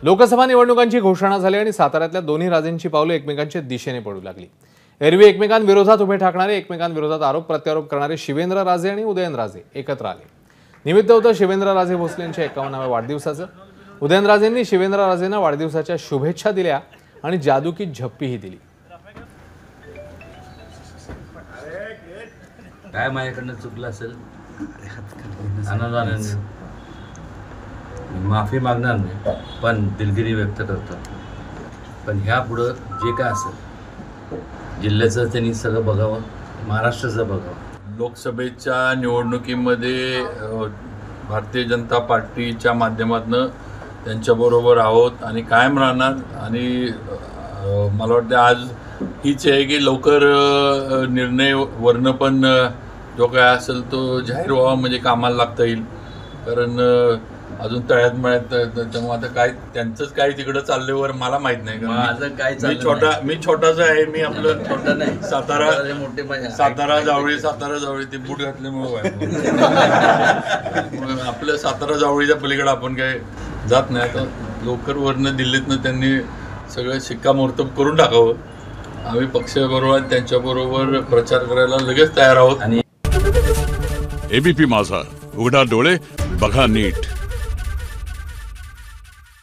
लोकसभा निवडणुकांची घोषणा झाली आणि साताऱ्यातल्या दोन्ही राजेंची पावले एकमेकांच्या दिशेने पडू लागली। एरवी एकमेकांविरोधात उभे ठाकणारे, एकमेकांविरोधात आरोप प्रत्यारोप करणारे शिवेंद्र राजे आणि उदयनराजे एकत्र आले। निमित्त होतं शिवेंद्र राजे भोसले यांच्या 51व्या वाढदिवसाचं। उदयनराजेंनी शिवेंद्र राजेंना वाढदिवसाच्या शुभेच्छा दिल्या आणि जादू की झप्पीही दिली। काय माझ्याकडनं चुकलं असेल आनंदाने माफी मागणार नाही, पण दिलगिरी व्यक्त करतो। पण ह्या पुढं जे काय असेल जिल्ह्याचं त्यांनी सगळं बघावं, महाराष्ट्राचं बघावं। लोकसभेच्या निवडणुकीमध्ये भारतीय जनता पार्टीच्या माध्यमातून त्यांच्याबरोबर आहोत आणि कायम राहणार। आणि मला वाटतं आज हीच आहे की लवकर निर्णय वर्ण पण जो काय असेल तो जाहीर व्हावा, म्हणजे कामाला लागता येईल। कारण अजून तळ्यात मळ्यात त्यामुळे आता काय त्यांचंच काय तिकडं चालल्यावर मला माहित नाही। माझं काय मी छोटासा आहे, मी आपलं छोटा नाही, सातारा जावळी ते बूट घातल्यामुळे आपलं सातारा जावळीच्या पलीकडे आपण काय जात नाही। आता लवकर वरनं दिल्लीतनं त्यांनी सगळं शिक्कामोर्तब करून टाकावं। आम्ही पक्षाबरोबर त्यांच्याबरोबर प्रचार करायला लगेच तयार आहोत। एबीपी माझा, उघडा डोळे बघा नीट।